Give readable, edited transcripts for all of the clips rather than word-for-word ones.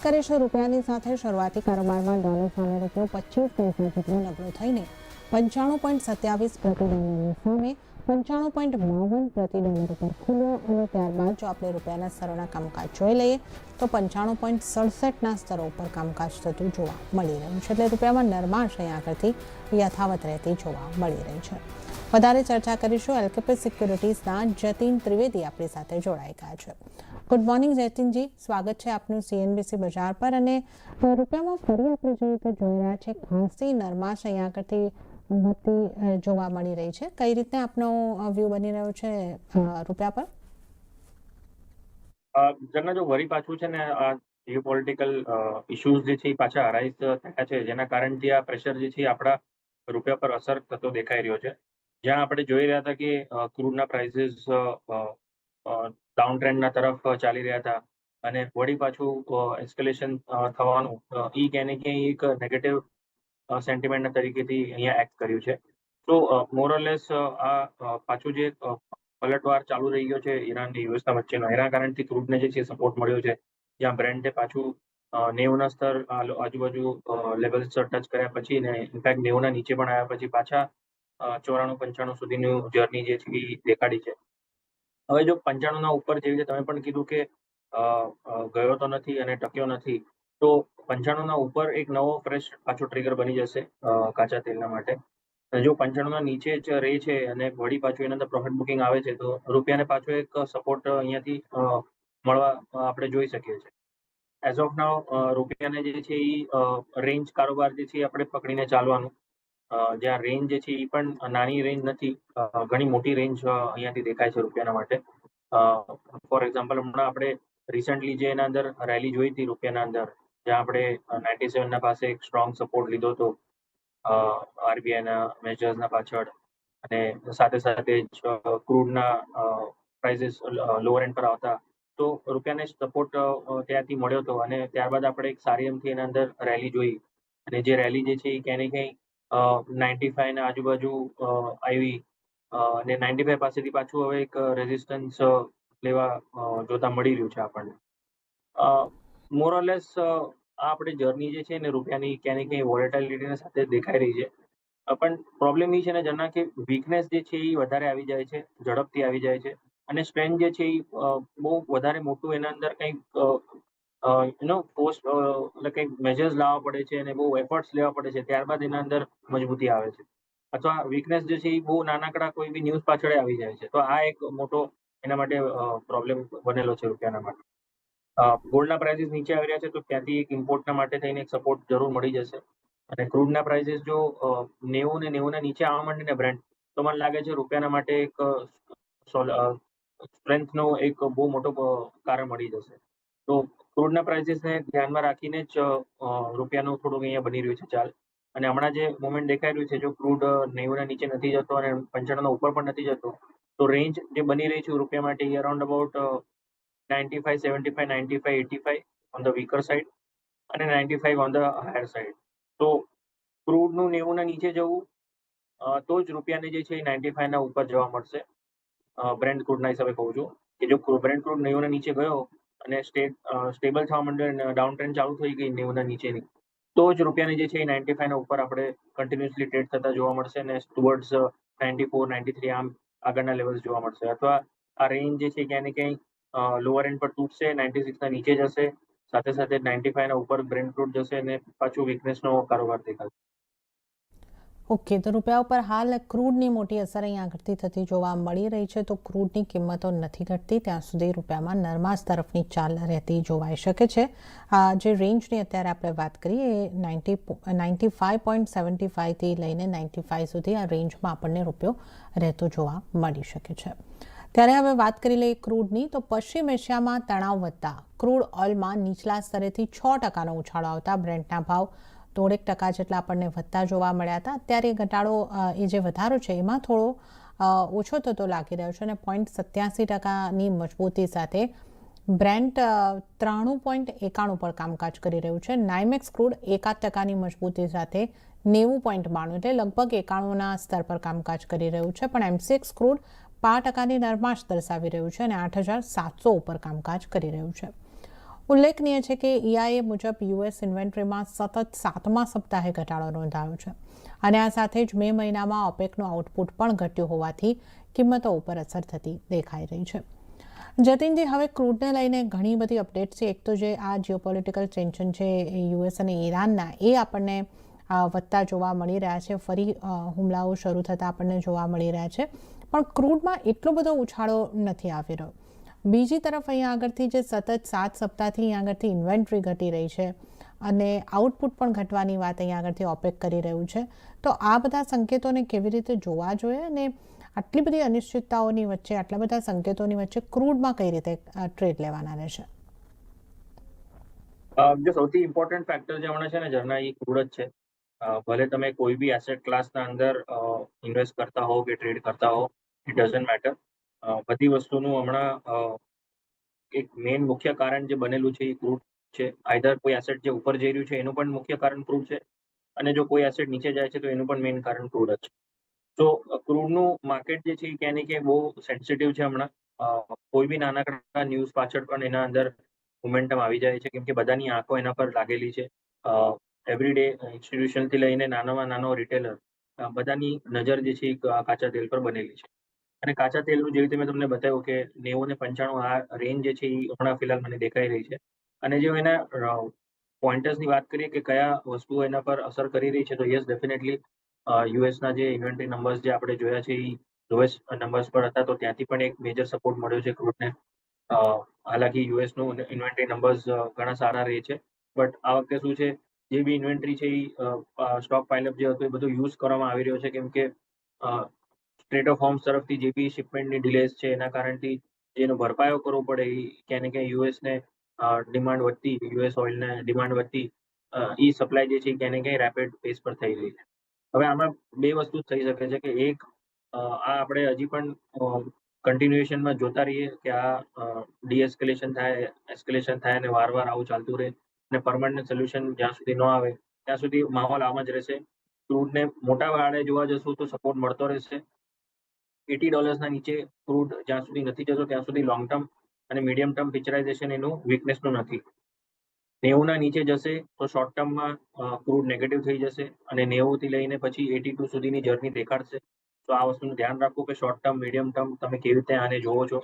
કરીશું રૂપિયાની સાથે શરૂઆતી કારોબારમાં ડોલર સામે રૂપિયો 25 પૈસા જેટલો નબળો થઈને 95.27 પ્રતિ ડોલરની સામે 95.52 પ્રતિ ડોલર ઉપર ખુલ્યો અને ત્યારબાદ જો આપણે રૂપિયાના સ્તરોના કામકાજ જોઈ લઈએ તો 95.67ના સ્તરો ઉપર કામકાજ થતું જોવા મળી રહ્યું છે. એટલે રૂપિયામાં નરમાશ અહીં આગળથી યથાવત રહેતી જોવા મળી રહી છે. વધારે ચર્ચા કરીશું. એલકેપી સિક્યુરિટીઝના જતીન ત્રિવેદી આપણી સાથે જોડાઈ ગયા છે. ગુડ મોર્નિંગ જતીનજી, સ્વાગત છે આપનું સીએનબીસી બજાર પર. અને રૂપિયામાં ફરી આપણે જોઈએ તો જોઈ રહ્યા છે ખાસી નરમાશ અહીં આગળથી વધતી જોવા મળી રહી છે. કઈ રીતે આપનો વ્યૂ બની રહ્યો છે રૂપિયા પર? જરના જો વરી પાછું છે ને આ જીઓપોલિટિકલ ઇશ્યુઝ જે છે એ પાછા અરાઇઝ થયા છે, જેના કારણથી આ પ્રેશર જે છે આપણા રૂપિયા પર અસર થતો દેખાઈ રહ્યો છે. જ્યાં આપણે જોઈ રહ્યા હતા કે ક્રૂડના પ્રાઇસીસ ડાઉન ટ્રેન્ડના તરફ ચાલી રહ્યા હતા અને વળી પાછું એસ્કેલેશન થવાનું એ ક્યાંય ને ક્યાંય એક નેગેટિવ સેન્ટિમેન્ટના તરીકેથી અહીંયા એક્ટ કર્યું છે. તો મોરલેસ આ પાછું જે પલટવાર ચાલુ રહી ગયો છે ઈરાન અને યુએસના વચ્ચેનો, એના કારણથી ક્રૂડને જે છે સપોર્ટ મળ્યો છે. જ્યાં બ્રેન્ડે પાછું 90ના સ્તર આજુબાજુ લેવલ્સ ટચ કર્યા પછી ને ઇનફેક્ટ 90ના નીચે પણ આવ્યા પછી પાછા 94-95 સુધીનું જર્ની જે છે એ દેખાડી છે. હવે જો 95ના ઉપર જેવી રીતે તમે પણ કીધું કે ગયો તો નથી અને ટક્યો નથી, તો 95ના ઉપર એક નવો ફ્રેશ પાછો ટ્રિગર બની જશે કાચા તેલના માટે. જો 95ના નીચે જ રહે છે અને વળી પાછું એના અંદર પ્રોફિટ બુકિંગ આવે છે તો રૂપિયાને પાછો એક સપોર્ટ અહીંયાથી મળવા આપણે જોઈ શકીએ છીએ. એઝ ઓફ નાઉ રૂપિયાને જે છે એ રેન્જ કારોબાર જે છે આપણે પકડીને ચાલવાનું, જ્યાં રેન્જ જે છે એ પણ નાની રેન્જ નથી, ઘણી મોટી રેન્જ અહીંયાથી દેખાય છે રૂપિયાના માટે. ફોર એક્ઝામ્પલ હમણાં આપણે રિસન્ટલી જે એના અંદર રેલી જોઈ હતી રૂપિયાના અંદર, જ્યાં આપણે 97ના પાસે એક સ્ટ્રોંગ સપોર્ટ લીધો હતો આરબીઆઈના મેજર્સના પાછળ, અને સાથે સાથે જ ક્રૂડના પ્રાઇસીસ લોઅર એન્ડ પર આવતા તો રૂપિયાને સપોર્ટ ત્યાંથી મળ્યો હતો. અને ત્યારબાદ આપણે એક સારી એમથી એના અંદર રેલી જોઈ અને જે રેલી જે છે એ ક્યાંય ને ક્યાંય 95ના આજુબાજુ આવી અને 95 પાસેથી પાછું હવે એક રેઝિસ્ટન્સ લેવા જોતા મળી રહ્યું છે આપણને. મોરલેસ આ આપણી જર્ની જે છે ને રૂપિયાની ક્યાંય ને ક્યાંય વોલેટાલિટીની સાથે દેખાઈ રહી છે. પણ પ્રોબ્લેમ એ છે ને જના કે વીકનેસ જે છે એ વધારે આવી જાય છે, ઝડપથી આવી જાય છે અને સ્ટ્રેન્થ જે છે એ બહુ વધારે મોટું એના અંદર કંઈક પોસ્ટ એટલે કંઈક મેજર્સ લાવવા પડે છે અને બહુ એફર્ટ્સ લેવા પડે છે, ત્યારબાદ એના અંદર મજબૂતી આવે છે. અથવા વીકનેસ જે છે એ બહુ નાનકડા કોઈ બી ન્યૂઝ પાછળ આવી જાય છે. તો આ એક મોટો એના માટે પ્રોબ્લેમ બનેલો છે રૂપિયાના માટે. ગોલ્ડના પ્રાઇસીસ નીચે આવી રહ્યા છે તો ત્યાંથી એક ઇમ્પોર્ટના માટે થઈને એક સપોર્ટ જરૂર મળી જશે. અને ક્રૂડના પ્રાઇસીસ જો 90 ને 90ના નીચે આવવા માંડે ને બ્રેન્ટ, તો મને લાગે છે રૂપિયાના માટે એક સ્ટ્રેન્થનો એક બહુ મોટો કારણ મળી જશે. તો ક્રૂડના પ્રાઇસીસને ધ્યાનમાં રાખીને જ રૂપિયાનું થોડુંક અહીંયા બની રહ્યું છે ચાલ. અને હમણાં જે મોમેન્ટ દેખાઈ રહ્યું છે, જો ક્રૂડ 90ના નીચે નથી જતો અને 95ના ઉપર પણ નથી જતો, તો રેન્જ જે બની રહી છે રૂપિયા માટે એ around about 95, 75, 95, 85 on the weaker side અને 95 ઓન ધ હાયર સાઇડ. તો ક્રૂડનું 90ના નીચે જવું તો જ રૂપિયાને જે છે એ 95ના ઉપર જવા મળશે. બ્રેન્ટ ક્રૂડના હિસાબે કહું છું કે જો બ્રેન્ટ ક્રૂડ 90ના નીચે ગયો અને સ્ટેબલ થવા માંડ્યો, ડાઉન ટ્રેન્ડ ચાલુ થઈ ગઈ 90ના નીચેની, તો જ રૂપિયાને જે છે એ 95ના ઉપર આપણે કન્ટિન્યુઅસલી ટ્રેડ થતા જોવા મળશે અને ટુવર્ડ્સ 94, 93 આમ આગળના લેવલ્સ જોવા મળશે. અથવા આ રેન્જ જે છે ક્યાંય ને ક્યાંય લોઅર એન્ડ પર તૂટશે, 96ના નીચે જશે, સાથે સાથે 95ના ઉપર બ્રેન્ટ ક્રૂડ જશે અને પાછું વીકનેસનો કારોબાર દેખાશે. ઓકે, તો રૂપિયા ઉપર હાલ ક્રૂડની મોટી અસર અહીં આગળથી થતી જોવા મળી રહી છે. તો ક્રૂડની કિંમતો નથી ઘટતી ત્યાં સુધી રૂપિયામાં નરમાશ તરફની ચાલ રહેતી જોવાઈ શકે છે. જે રેન્જની અત્યારે આપણે વાત કરીએ એ 95.75થી લઈને 95 સુધી આ રેન્જમાં આપણને રૂપિયો રહેતો જોવા મળી શકે છે. ત્યારે હવે વાત કરી લઈએ ક્રૂડની, તો પશ્ચિમ એશિયામાં તણાવ વધતા ક્રૂડ ઓઇલમાં નીચલા સ્તરેથી 6%નો ઉછાળો આવતા બ્રેન્ટના ભાવ 1.5% જેટલા આપણને વધતા જોવા મળ્યા હતા. અત્યારે ઘટાડો એ જે વધારો છે એમાં થોડો ઓછો થતો લાગી રહ્યો છે અને 0.87%ની મજબૂતી સાથે બ્રેન્ટ 93.91 પર કામકાજ કરી રહ્યું છે. નાઇમેક્સ ક્રૂડ 1% મજબૂતી સાથે 90.92 એટલે લગભગ 91ના સ્તર પર કામકાજ કરી રહ્યું છે. પણ એમસીએક્સ ક્રૂડ 5%ની નરમાશ દર્શાવી રહ્યું છે અને 8,700 ઉપર કામકાજ કરી રહ્યું છે. ઉલ્લેખનીય છે કે EIA મુજબ યુએસ ઇન્વેન્ટરીમાં સતત 7મા સપ્તાહે ઘટાડો નોંધાયો છે અને આ સાથે જ મે મહિનામાં ઓપેકનું આઉટપુટ પણ ઘટ્યું હોવાથી કિંમતો ઉપર અસર થતી દેખાઈ રહી છે. જતીનજી, હવે ક્રૂડને લઈને ઘણી બધી અપડેટ છે. એક તો જે આ જીઓપોલિટિકલ ટેન્શન છે યુએસ અને ઈરાનના, એ આપણને વધતા જોવા મળી રહ્યા છે. ફરી હુમલાઓ શરૂ થતા આપણને જોવા મળી રહ્યા છે, પણ ક્રૂડમાં એટલો બધો ઉછાળો નથી આવી રહ્યો. બીજી તરફ અહીંયા આગળથી જે સતત 7 સપ્તાહથી અહીંયા આગળથી ઇન્વેન્ટરી ઘટી રહી છે અને આઉટપુટ પણ ઘટવાની વાત અહીંયા આગળથી ઓપેક કરી રહ્યું છે. તો આ બધા સંકેતોને કેવી રીતે જોવા જોઈએ અને આટલી બધી અનિશ્ચિતતાઓની વચ્ચે, આટલા બધા સંકેતોની વચ્ચે ક્રૂડમાં કઈ રીતે ટ્રેડ લેવાના રહેશે? જે સૌથી ઇમ્પોર્ટન્ટ ફેક્ટર જે હમણાં છે ને ઝરણા, એ ક્રૂડ જ છે. ભલે તમે કોઈ બી એસેટ ક્લાસના અંદર ઇન્વેસ્ટ કરતા હો કે ટ્રેડ કરતા હો, ઇટ ડઝન્ટ મેટર. બધી વસ્તુનું હમણાં એક મેઇન મુખ્ય કારણ જે બનેલું છે એ ક્રૂડ છે. આઈધર કોઈ એસેટ જે ઉપર જઈ રહ્યું છે એનું પણ મુખ્ય કારણ ક્રૂડ છે, અને જો કોઈ એસેટ નીચે જાય છે તો એનું પણ મેઇન કારણ ક્રૂડ જ છે. તો ક્રૂડનું માર્કેટ જે છે એ ક્યાંય ને ક્યાંય બહુ સેન્સિટિવ છે હમણાં. કોઈ બી નાનકડા ન્યૂઝ પાછળ પણ એના અંદર મોમેન્ટમ આવી જાય છે, કેમ કે બધાની આંખો એના પર લાગેલી છે. એવરીડે ઇન્સ્ટિટ્યુશનથી લઈને નાનામાં નાનો રિટેલર, બધાની નજર જે છે એ કાચા તેલ પર બનેલી છે. અને કાચા તેલનું જેવી રીતે મેં તમને બતાવ્યું કે 90 ને 95 આ રેન્જ જે છે એ હમણાં ફિલહાલ મને દેખાઈ રહી છે. અને જો એના પોઈન્ટર્સની વાત કરીએ કે કયા વસ્તુઓ એના પર અસર કરી રહી છે, તો યસ, ડેફિનેટલી યુએસના જે ઇન્વેન્ટરી નંબર્સ જે આપણે જોયા છે એ લોએસ્ટ નંબર્સ પર હતા, તો ત્યાંથી પણ એક મેજર સપોર્ટ મળ્યો છે ક્રૂડને. હાલાકી યુએસનું ઇન્વેન્ટરી નંબર્સ ઘણા સારા રહે છે, બટ આ વખતે શું છે, જે બી ઇન્વેન્ટરી છે એ સ્ટોક પાઇલઅપ જે હતું એ બધું યુઝ કરવામાં આવી રહ્યો છે, કેમ કે સ્ટ્રેટ ઓફ હોર્મ્સ તરફથી જે બી શિપમેન્ટની ડિલેઝ છે એના કારણથી જેનો ભરપાયો કરવો પડે એ ક્યાંય ને ક્યાંય યુએસને ડિમાન્ડ વધતી, યુએસ ઓઇલને ડિમાન્ડ વધતી, એ સપ્લાય જે છે એ ક્યાંય ને ક્યાંય રેપિડ પેસ પર થઈ રહી છે. હવે આમાં બે વસ્તુ થઈ શકે છે કે એક, આ આપણે હજી પણ કન્ટિન્યુએશનમાં જોતા રહીએ કે આ ડીએસ્કેલેશન થાય, એસ્કેલેશન થાય અને વાર આવું ચાલતું રહે અને પરમનન્ટ સોલ્યુશન જ્યાં સુધી ન આવે ત્યાં સુધી માહોલ આમ જ રહેશે. ક્રૂડને મોટા ગાળે જોવા જશું તો સપોર્ટ મળતો રહેશે. $80 નીચે ક્રૂડ જ્યાં સુધી નથી જતો ત્યાં સુધી લોંગ ટર્મ અને મીડિયમ ટર્મ પિક્ચરાઇઝેશન એનું વીકનેસનું નથી. 90 નીચે જશે તો શોર્ટ ટર્મમાં ક્રૂડ નેગેટિવ થઈ જશે અને 90 થી લઈને પછી 82 સુધીની જર્ની દેખાડશે. તો આ વસ્તુનું ધ્યાન રાખવું કે શોર્ટ ટર્મ, મીડિયમ ટર્મ તમે કેવી રીતે આને જોવો છો.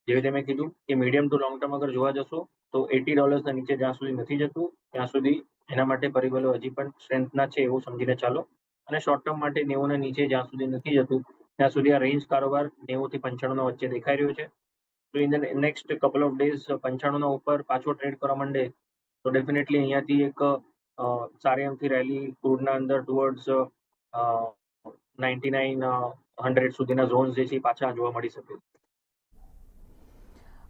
જેવી રીતે મેં કીધું કે મીડિયમ ટુ લોંગ ટર્મ અગર જોવા જશો તો $80 નીચે જ્યાં સુધી નથી જતું ત્યાં સુધી એના માટે પરિબળો હજી પણ સ્ટ્રેન્થના છે એવું સમજીને ચાલો. અને શોર્ટ ટર્મ માટે 90 નીચે જ્યાં સુધી નથી જતું ત્યાં સુધી આ રેન્જ કારોબાર 90 થી 95 વચ્ચે દેખાઈ રહ્યો છે. તો in the next couple of days 95 ઉપર પાછો ટ્રેડ કરવા માંડે તો ડેફિનેટલી અહીંયાથી એક સારી એમથી રેલી ક્રૂડના અંદર ટુવર્ડ્સ 99, 100 સુધીના ઝોન્સ જે છે પાછા જોવા મળી શકે.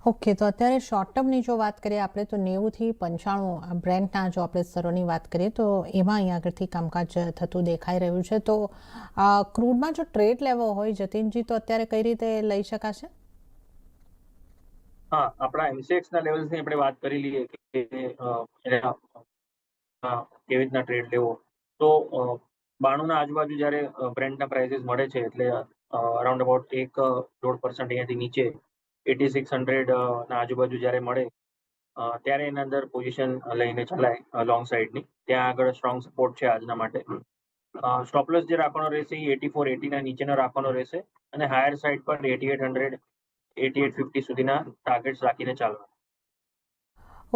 ઓકે, તો અત્યારે શોર્ટ ટર્મની જો વાત કરીએ આપણે તો 90 થી 95 બ્રેન્ટના જો આપણે સ્તરોની વાત કરીએ તો એમાં અહીંયા આગળથી કામકાજ થતું દેખાઈ રહ્યું છે. તો ક્રૂડમાં જો ટ્રેડ લેવો હોય જતીનજી, તો અત્યારે કઈ રીતે લઈ શકાશે? હા, આપણા એમસીએક્સના લેવલ્સની આપણે વાત કરી લઈએ કે કેવી રીતના ટ્રેડ લેવો. તો 92 આજુબાજુ જ્યારે બ્રેન્ટના પ્રાઇસીસ મળે છે એટલે અરાઉન્ડ અબાઉટ 1.5% અહીંયાથી નીચે 8600 ના આજુબાજુ જ્યારે મળે ત્યારે એના અંદર પોઝિશન લઈને ચલાય લોંગ સાઈડની. ત્યાં આગળ સ્ટ્રોંગ સપોર્ટ છે આજના માટે. સ્ટોપલોસ જે રાખવાનો રહેશે એ 8480 ના નીચેનો રાખવાનો રહેશે અને હાયર સાઈડ પર 8800, 8850 સુધીના ટાર્ગેટ્સ રાખીને ચાલવા.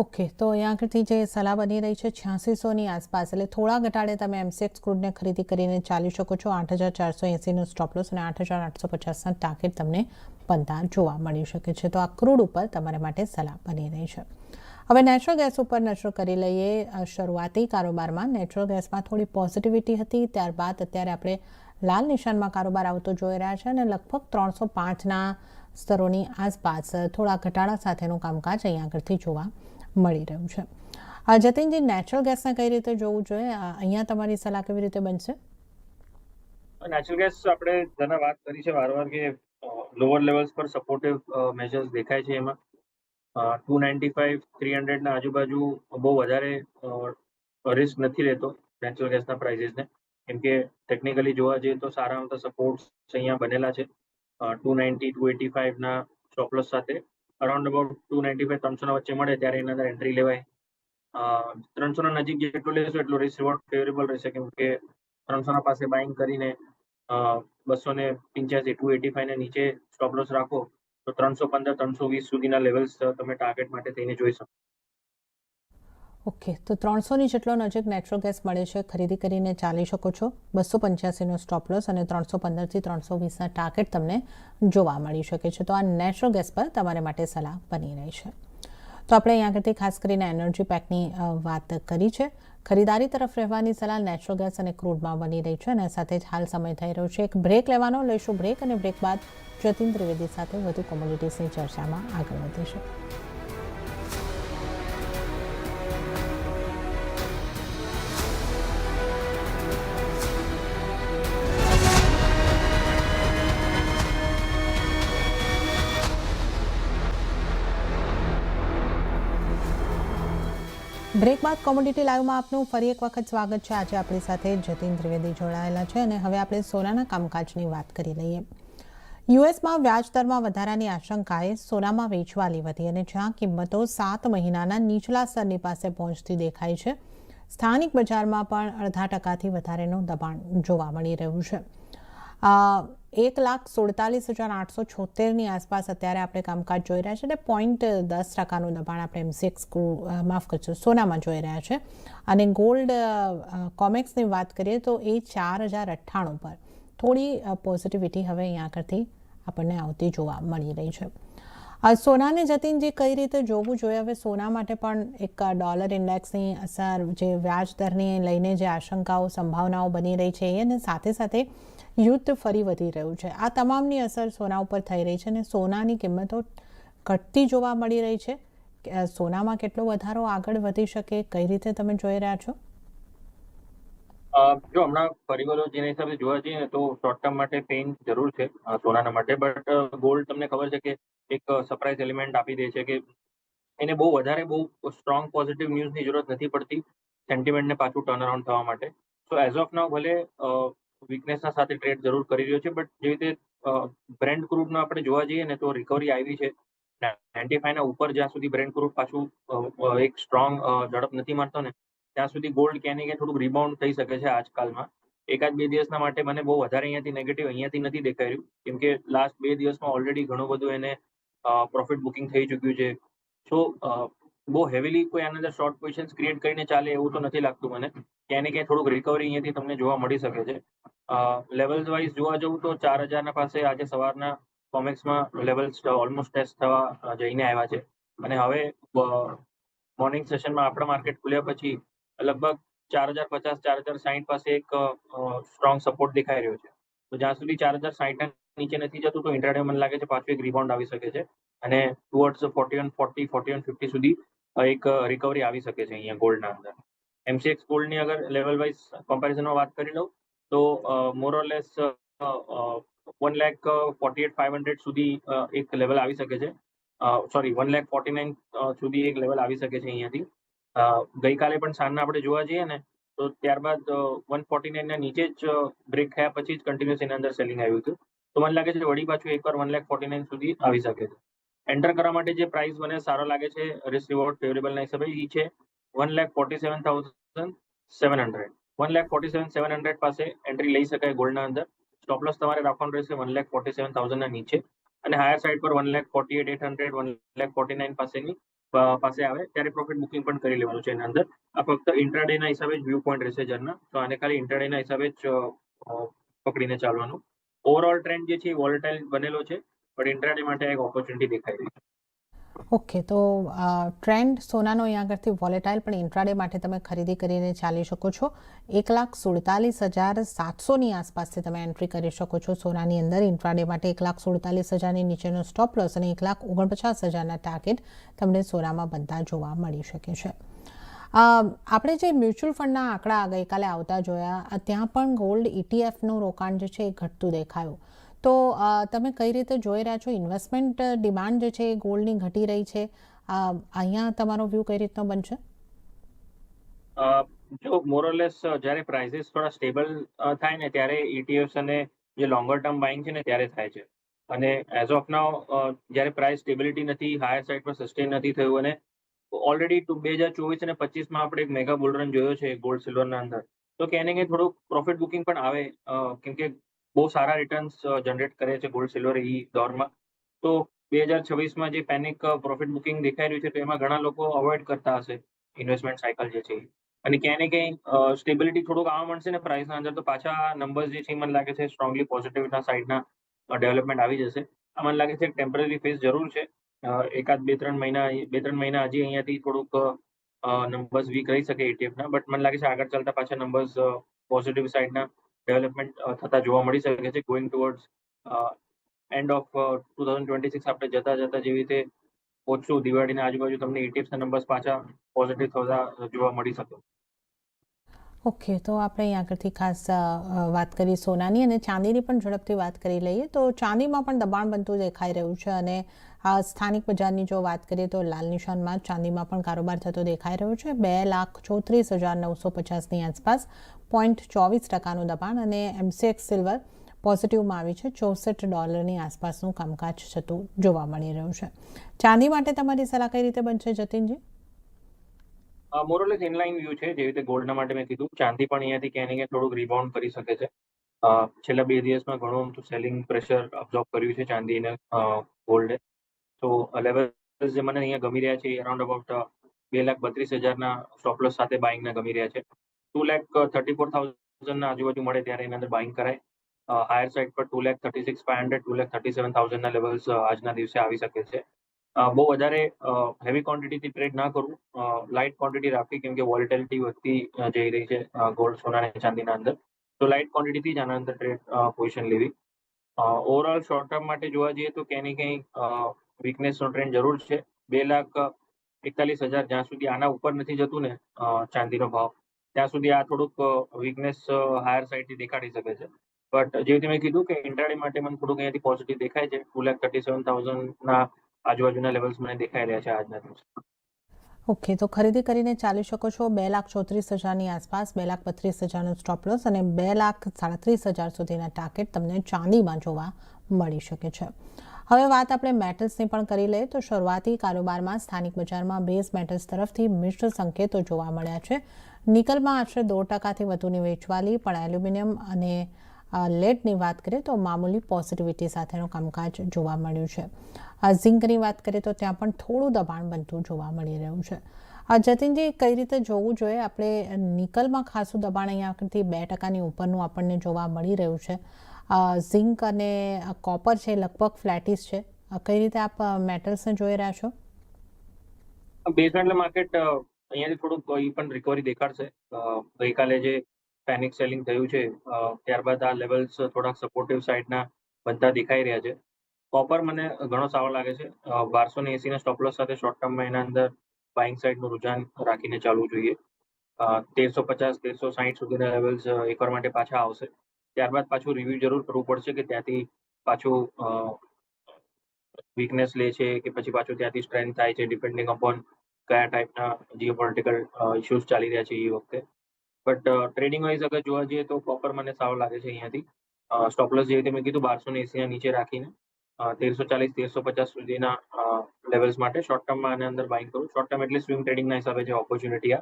ઓકે, તો અહીંયા આગળથી જે સલાહ બની રહી છે 8600ની આસપાસ, એટલે થોડા ઘટાડે તમે એમસીએક્સ ક્રૂડને ખરીદી કરીને ચાલી શકો છો. 8480નું સ્ટોપલોસ અને 8850ના ટાર્ગેટ તમને બનતા જોવા મળી શકે છે. તો આ ક્રૂડ ઉપર તમારા માટે સલાહ બની રહી છે. હવે નેચરલ ગેસ ઉપર નજર કરી લઈએ. શરૂઆતી કારોબારમાં નેચરલ ગેસમાં થોડી પોઝિટિવિટી હતી, ત્યારબાદ અત્યારે આપણે લાલ નિશાનમાં કારોબાર આવતો જોઈ રહ્યા છે અને લગભગ 305ના સ્તરોની આસપાસ થોડા ઘટાડા સાથેનું કામકાજ અહીંયા આગળથી જોવા મળી રહ્યું છે. જતીનજી, નેચરલ ગેસને કઈ રીતે જોવું જોઈએ? અહીંયા તમારી સલાહ કેવી રીતે બનશે? નેચરલ ગેસ આપણે જેના વાત કરી છે વારંવાર કે લોઅર લેવલ્સ પર સપોર્ટિવ મેજર્સ દેખાય છે. એમાં 295, 300 ના આજુબાજુ બહુ વધારે રિસ્ક નથી રહેતો નેચરલ ગેસના પ્રાઇસીસને, કેમ કે ટેકનિકલી જોવા જઈએ તો સારા સપોર્ટ્સ અહીંયા બનેલા છે 290, 285 ના સ્ટોપલોસ સાથે. અરાઉન્ડ અબાઉટ 295-300 વચ્ચે મળે ત્યારે એના અંદર એન્ટ્રી લેવાય. 300 નજીક જેટલું લેશો એટલું રિસ્ક રિવોર્ડ ફેવરેબલ રહેશે, કેમ કે 300 પાસે બાઇંગ કરીને 285 285 ને નીચે સ્ટોપ લોસ રાખો તો 315-320 સુધીના લેવલ્સ તમે ટાર્ગેટ માટે થઈને જોઈ શકો. ઓકે, તો 300ની જેટલો નજીક નેચરલ ગેસ મળે છે, ખરીદી કરીને ચાલી શકો છો. 285નો સ્ટોપ લોસ અને 315થી 320ના ટાર્ગેટ તમને જોવા મળી શકે છે. તો આ નેચરલ ગેસ પર તમારે માટે સલાહ બની રહી છે. તો આપણે અહીં આગળથી ખાસ કરીને એનર્જી પેકની વાત કરી છે. ખરીદારી તરફ રહેવાની સલાહ નેચરલ ગેસ અને ક્રૂડમાં બની રહી છે. અને સાથે જ હાલ સમય થઈ રહ્યો છે એક બ્રેક લેવાનો. લઈશું બ્રેક, અને બ્રેક બાદ જતીન ત્રિવેદી સાથે વધુ કોમોડિટીઝની ચર્ચામાં આગળ વધીશું. બ્રેક બાદ કોમોડિટી લાઈવમાં આપનું ફરી એક વખત સ્વાગત છે. આજે આપણી સાથે જતીન ત્રિવેદી જોડાયેલા છે અને હવે આપણે સોનાના કામકાજની વાત કરી લઈએ. યુએસમાં વ્યાજદરમાં વધારાની આશંકાએ સોનામાં વેચવાલી વધી અને જ્યાં કિંમતો 7 મહિનાના નીચલા સ્તરની પાસે પહોંચતી દેખાય છે, સ્થાનિક બજારમાં પણ 0.5% વધારેનું દબાણ જોવા મળી રહ્યું છે. 1,47,876ની આસપાસ અત્યારે આપણે કામકાજ જોઈ રહ્યા છે એટલે 0.10%નું દબાણ આપણે MCX સોનામાં જોઈ રહ્યા છે. અને ગોલ્ડ કોમેક્સની વાત કરીએ તો એ 4,098 પર થોડી પોઝિટિવિટી હવે અહીંયા આગળથી આપણને આવતી જોવા મળી રહી છે. સોનાને જતીનજી કઈ રીતે જોવું જોઈએ? હવે સોના માટે પણ એક ડોલર ઇન્ડેક્સની અસર, જે વ્યાજ દરની લઈને જે આશંકાઓ સંભાવનાઓ બની રહી છે, અને સાથે સાથે યુદ્ધ ફરી વધી રહ્યું છે, આ તમામની અસર સોના ઉપર થઈ રહી છે અને સોનાની કિંમતો ઘટતી જોવા મળી રહી છે. સોનામાં કેટલો વધારો આગળ વધી શકે, કઈ રીતે તમે જોઈ રહ્યા છો? જો હમણાં પરિબળો જેના હિસાબે જોવા જઈએ ને તો શોર્ટ ટર્મ માટે પેઇન જરૂર છે સોનાના માટે, બટ ગોલ્ડ તમને ખબર છે કે એક સરપ્રાઇઝ એલિમેન્ટ આપી દે છે કે એને બહુ સ્ટ્રોંગ પોઝિટિવ ન્યૂઝની જરૂરત નથી પડતી સેન્ટિમેન્ટને પાછું ટર્ન અરાઉન્ડ થવા માટે. સો એઝ ઓફ નાઉ ભલે વીકનેસના સાથે ટ્રેડ જરૂર કરી રહ્યો છે, બટ જે રીતે બ્રેન્ટ ક્રૂડનો આપણે જોવા જઈએ ને તો રિકવરી આવી છે 95ના ઉપર. જ્યાં સુધી બ્રેન્ટ ક્રૂડ પાછું એક સ્ટ્રોંગ ઝડપ નથી મારતો ને ત્યાં સુધી ગોલ્ડ ક્યાં ને ક્યાં થોડુંક રિબાઉન્ડ થઈ શકે છે આજકાલમાં. 1-2 દિવસના માટે મને બહુ વધારે અહીંયાથી નેગેટિવ અહીંયાથી નથી દેખાઈ રહ્યું, કેમ કે લાસ્ટ 2 દિવસમાં ઓલરેડી ઘણું બધું એને પ્રોફિટ બુકિંગ થઈ ચૂક્યું છે. સો બહુ હેવીલી કોઈ આના અંદર શોર્ટ પોઝિશન્સ ક્રિએટ કરીને ચાલે એવું તો નથી લાગતું મને. ક્યાંય ને ક્યાંય થોડુંક રિકવરી અહીંયાથી તમને જોવા મળી શકે છે. લેવલ્સ વાઇઝ જોવા જવું તો 4,000ના પાસે આજે સવારના કોમેક્સમાં લેવલ્સ ઓલમોસ્ટ ટેસ્ટ થવા જઈને આવ્યા છે. અને હવે મોર્નિંગ સેશનમાં આપણા માર્કેટ ખુલ્યા પછી લગભગ 4,050-4,060 પાસે એક સ્ટ્રોંગ સપોર્ટ દેખાઈ રહ્યો છે. તો જ્યાં સુધી 4,060 નીચે નથી જતું તો ઇન્ટ્રાડે મને લાગે છે પાછું એક રિબાઉન્ડ આવી શકે છે અને ટુવર્ડ્સ 4140, 4150 સુધી એક રિકવરી આવી શકે છે અહીંયા ગોલ્ડના અંદર. MCX ગોલ્ડની અગર લેવલ વાઇઝ કમ્પેરિઝનમાં વાત કરી લઉં તો મોર ઓર લેસ 1,48,500 સુધી એક લેવલ આવી શકે છે. 1,49,000 સુધી એક લેવલ આવી શકે છે અહીંયાથી. ગઈકાલે પણ સાંજના આપણે જોવા જઈએ ને તો ત્યારબાદ 149ના નીચે જ બ્રેક થયા પછી જ કન્ટિન્યુઅસ એના અંદર સેલિંગ આવ્યું હતું. તો મને લાગે છે વળી પાછું એકવાર 1,49,000 સુધી આવી શકે છે. એન્ટર કરવા માટે જે પ્રાઇસ મને સારો લાગે છે રિસ્ક રિવોર્ડ ફેવરેબલના હિસાબે એ છે 1,47,700. 1,47,700 પાસે એન્ટ્રી લઈ શકાય ગોલ્ડના અંદર. સ્ટોપ લોસ તમારે રાખવાનું રહેશે 1,47,000ના નીચે, અને હાયર સાઇડ પર 1,48,800, 1,49,000 પાસે આવે ત્યારે પ્રોફિટ બુકિંગ પણ કરી લેવાનું છે એના અંદર. આ ફક્ત ઇન્ટ્રાડેના હિસાબે જ વ્યૂ પોઈન્ટ રહેશે જરના, તો આને ખાલી ઇન્ટ્રાડેના હિસાબે જ પકડીને ચાલવાનું. ઓવરઓલ ટ્રેન્ડ જે છે એ વોલેટાઇલ બનેલો છે, પણ ઇન્ટ્રાડે માટે એક ઓપોર્ચ્યુનિટી દેખાઈ રહી છે. ઓકે, તો ટ્રેન્ડ સોનાનો અહીં આગળથી વોલેટાઇલ, પણ ઇન્ટ્રાડે માટે તમે ખરીદી કરીને ચાલી શકો છો. 1,47,700ની આસપાસથી તમે એન્ટ્રી કરી શકો છો સોનાની અંદર. ઇન્ટ્રાડે માટે 1,47,000ની નીચેનો સ્ટોપ લોસ અને 1,49,000ના ટાર્ગેટ તમને સોનામાં બનતા જોવા મળી શકે છે. આપણે જે મ્યુચ્યુઅલ ફંડના આંકડા ગઈકાલે આવતા જોયા, ત્યાં પણ ગોલ્ડ ETFનું રોકાણ જે છે એ ઘટતું દેખાયું. તો તમે કઈ રીતે જોઈ રહ્યા છો? ઇન્વેસ્ટમેન્ટ ડિમાન્ડ જે છે એ ગોલ્ડની ઘટી રહી છે, અહીંયા તમારો વ્યૂ કઈ રીતનો બનશે? જો મોરલેસ જ્યારે પ્રાઇસીસ થોડા સ્ટેબલ થાય ને ત્યારે ETFs અને જે લોંગર ટર્મ બાઇંગ છે ને ત્યારે થાય છે. અને એઝ ઓફ નાઉ જ્યારે પ્રાઇસ સ્ટેબિલિટી નથી, હાયર સાઇડ પર સસ્ટેન નથી થયું અને ઓલરેડી 2024 અને 25માં આપણે એક મેગા બુલ રન જોયો છે ગોલ્ડ સિલ્વરના અંદર. તો ક્યાંય ને ક્યાંય થોડુંક પ્રોફિટ બુકિંગ પણ આવે, કેમ કે બહુ સારા રિટર્ન્સ જનરેટ કરે છે ગોલ્ડ સિલ્વર એ દોરમાં. તો 2026માં જે પેનિક પ્રોફિટ બુકિંગ દેખાઈ રહ્યું છે, તો એમાં ઘણા લોકો અવોઇડ કરતા હશે ઇન્વેસ્ટમેન્ટ સાયકલ જે છે એ. અને ક્યાંય ને ક્યાંય સ્ટેબિલિટી થોડુંક આવવા મળશે ને પ્રાઇસના અંદર, તો પાછા નંબર્સ જે છે મને લાગે છે સ્ટ્રોંગલી પોઝિટિવના સાઇડના ડેવલપમેન્ટ આવી જશે. મને લાગે છે ટેમ્પરરી ફેઝ જરૂર છે. એકાદ 2-3 મહિના હજી અહીંયાથી થોડુંક નંબર્સ વીક રહી શકે ETF ના. બટ મને લાગે છે આગળ ચાલતા પાછા નંબર્સ પોઝિટિવ સાઇડના ડેવલપમેન્ટ થતા જોવા મળી શકે છે ગોઈંગ ટુવર્ડ્સ એન્ડ ઓફ 2026. આપણે જતા જેવી રીતે પહોંચશું દિવાળીના આજુબાજુ, તમને ETFના નંબર્સ પાછા પોઝિટિવ થતા જોવા મળી શકે. ઓકે, તો આપણે અહીં આગળથી ખાસ વાત કરી સોનાની અને ચાંદીની પણ ઝડપથી વાત કરી લઈએ. તો ચાંદીમાં પણ દબાણ બનતું દેખાઈ રહ્યું છે અને સ્થાનિક બજારની જો વાત કરીએ તો લાલ નિશાનમાં ચાંદીમાં પણ કારોબાર થતો દેખાઈ રહ્યો છે. 2,34,950ની આસપાસ $0.24નું દબાણ અને MCX સિલ્વર પોઝિટિવમાં આવી છે. $64 આસપાસનું કામકાજ થતું જોવા મળી રહ્યું છે. ચાંદી માટે તમારી સલાહ કઈ રીતે બનશે જતીનજી? મોરલેસ ઇનલાઇન વ્યૂ છે, જેવી રીતે ગોલ્ડના માટે મેં કીધું. ચાંદી પણ અહીંયાથી ક્યાંય ને ક્યાંય થોડુંક રિબાઉન્ડ કરી શકે છે. છેલ્લા 2 દિવસમાં ઘણું અમથું સેલિંગ પ્રેશર અબ્ઝોર્બ કર્યું છે ચાંદીને ગોલ્ડે. તો લેવલ્સ જે મને અહીંયા ગમી રહ્યા છે અરાઉન્ડ અબાઉટ 2,32,000ના સ્ટોપ લોસ સાથે બાઇંગના ગમી રહ્યા છે. 2,34,000ના આજુબાજુ મળે ત્યારે એની અંદર બાઇંગ કરાય. હાયર સાઇડ પર 2,36,500, 2,37,000ના લેવલ્સ આજના દિવસે આવી શકે છે. બહુ વધારે હેવી ક્વોન્ટિટીથી ટ્રેડ ના કરવું, લાઇટ ક્વોન્ટિટી રાખવી, કેમ કે વોલેટિલિટી વધતી જઈ રહી છે ગોલ્ડ, સોના અને ચાંદીના અંદર. તો લાઇટ ક્વોન્ટિટીથી જ આના અંદર ટ્રેડ પોઝિશન લેવી. ઓવરઓલ શોર્ટ ટર્મ માટે જોવા જઈએ તો ક્યાંય ને ક્યાંય વીકનેસનો ટ્રેન્ડ જરૂર છે. 2,41,000 જ્યાં સુધી આના ઉપર નથી જતું ને ચાંદીનો ભાવ, ત્યાં સુધી આ થોડુંક વીકનેસ હાયર સાઇડથી દેખાડી શકે છે. બટ જેવી રીતે મેં કીધું કે ઇન્ટ્રાડે માટે મને થોડુંક અહીંયાથી પોઝિટિવ દેખાય છે. 2,37,000ના આજુબાજુના લેવલ્સ મને દેખાઈ રહ્યા છે આજના દિવસે. ઓકે, તો ખરીદી કરીને ચાલી શકો છો 2,34,000ની આસપાસ, 2,32,000નો સ્ટોપ લોસ અને 2,37,000 સુધીના ટાર્ગેટ તમને ચાંદીમાં જોવા મળી શકે છે. હવે વાત આપણે મેટલ્સની પણ કરી લઈએ. તો શરૂઆતી કારોબારમાં સ્થાનિક બજારમાં બેઝ મેટલ્સ તરફથી મિશ્ર સંકેતો જોવા મળ્યા છે. નિકલમાં આશરે 2%થી વધુની વેચવાલી, પણ એલ્યુમિનિયમ અને લેડની વાત કરીએ તો મામૂલી પોઝિટિવિટી સાથેનું કામકાજ જોવા મળ્યું છે. ઝિંકની વાત કરીએ તો ત્યાં પણ થોડું દબાણ બનતું જોવા મળી રહ્યું છે. જતીનજી, કઈ રીતે જોવું જોઈએ? આપણે નિકલમાં ખાસું દબાણ અહીંયા આગળથી 2%ની ઉપરનું આપણને જોવા મળી રહ્યું છે. ઝિંક અને કોપર છે લગભગ ફ્લેટિસ છે. કઈ રીતે આપ મેટલ્સને જોઈ રહ્યા છો? બેઝ મેટલ માર્કેટ અહીંયાથી થોડુંક એ પણ રિકવરી દેખાડશે. ગઈકાલે જે પેનિક સેલિંગ થયું છે, ત્યારબાદ આ લેવલ્સ થોડાક સપોર્ટિવ સાઇડના બનતા દેખાઈ રહ્યા છે. કોપર મને ઘણો સારો લાગે છે. 1280ના સ્ટોપ લોસ સાથે શોર્ટ ટર્મમાં એના અંદર બાઇંગ સાઇડનું રુઝાન રાખીને ચાલવું જોઈએ. 1,350-1,360 સુધીના લેવલ્સ એકવાર માટે પાછા આવશે. ત્યારબાદ પાછું રિવ્યુ જરૂર કરવું પડશે કે ત્યાંથી પાછું વીકનેસ લે છે કે પછી પાછું ત્યાંથી સ્ટ્રેન્થ થાય છે, ડિપેન્ડિંગ અપોન કયા ટાઈપના જીઓપોલિટિકલ ઇશ્યુઝ ચાલી રહ્યા છે એ વખતે. બટ ટ્રેડિંગ વાઇઝ અગર જોવા જઈએ તો કોપર મને સારું લાગે છે અહીંયાથી. સ્ટોપ લોસ જેવી રીતે મેં કીધું 1280ના નીચે રાખીને 1,340-1,350 સુધીના લેવલ્સ માટે શોર્ટ ટર્મમાં આની અંદર બાઇંગ કરું. શોર્ટ ટર્મ એટલે સ્વિંગ ટ્રેડિંગના હિસાબે જે ઓપોર્ચ્યુનિટી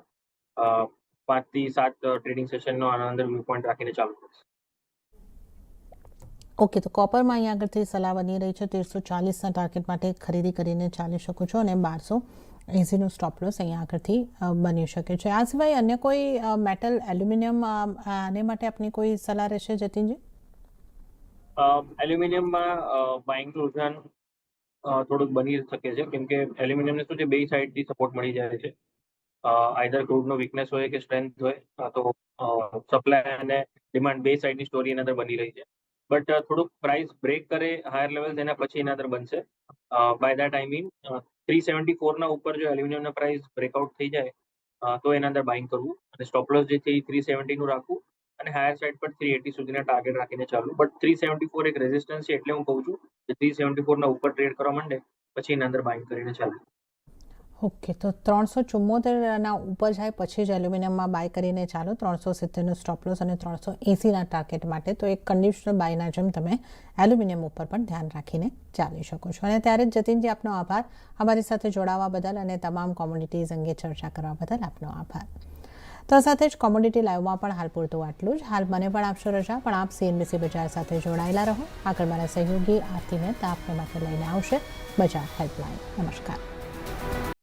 5 થી 7 ટ્રેડિંગ સેશનનો આના અંદર વ્યૂ પોઈન્ટ રાખીને ચાલુ કરશે. ઓકે, તો કોપરમાં અહીંયા આગળથી સલાહ બની રહી છે 1,340ના ટાર્ગેટ માટે ખરીદી કરીને ચાલી શકો છો અને 1,280નો સ્ટોપ લોસ અહીંયા આગળથી બની શકે છે. આ સિવાય અન્ય કોઈ મેટલ, એલ્યુમિનિયમ, આને માટે આપની કોઈ સલાહ રહેશે જતીનજી? એલ્યુમિનિયમમાં બાઇંગનું રુઝાન થોડુંક બની શકે છે, કેમ કે એલ્યુમિનિયમને શું છે, બે સાઇડથી સપોર્ટ મળી જાય છે. આઈધર ક્રૂડનો વીકનેસ હોય કે સ્ટ્રેન્થ હોય, તો સપ્લાય અને ડિમાન્ડ બે સાઇડની સ્ટોરી એના અંદર બની રહી છે. બટ થોડુંક પ્રાઇસ બ્રેક કરે હાયર લેવલ્સ, એના પછી એના અંદર બનશે. બાય દેટ આઈ મીન 374ના ઉપર જો એલ્યુમિનિયમના પ્રાઇસ બ્રેકઆઉટ થઈ જાય, તો એના અંદર બાઇંગ કરવું અને સ્ટોપ લોસ જે છે એ 370નું રાખવું અને હાયર સાઇડ પર 380 સુધીના ટાર્ગેટ રાખીને ચાલવું. બટ 374 એક રેઝિસ્ટન્સ છે, એટલે હું કહું છું કે 374ના ઉપર ટ્રેડ કરવા માંડે પછી એના અંદર બાઇંગ કરીને ચાલવું. ઓકે, તો 374ના ઉપર જાય પછી જ એલ્યુમિનિયમમાં બાય કરીને ચાલો. 370નો સ્ટોપ લોસ અને 380ના ટાર્ગેટ માટે તો એક કન્ડિશનલ બાયના જેમ તમે એલ્યુમિનિયમ ઉપર પણ ધ્યાન રાખીને ચાલી શકો છો. અને ત્યારે જ જતીનજી, આપનો આભાર અમારી સાથે જોડાવા બદલ અને તમામ કોમોડિટીઝ અંગે ચર્ચા કરવા બદલ આપનો આભાર. તો સાથે જ કોમોડિટી લાઈવમાં પણ હાલ પૂરતું આટલું જ. હાલ મને પણ આપશો રજા, પણ આપ CNBC બજાર સાથે જોડાયેલા રહો. આગળ મારા સહયોગી આરતી મહેતા આપને માટે લઈને આવશે બજાર હેલ્પલાઇન. નમસ્કાર.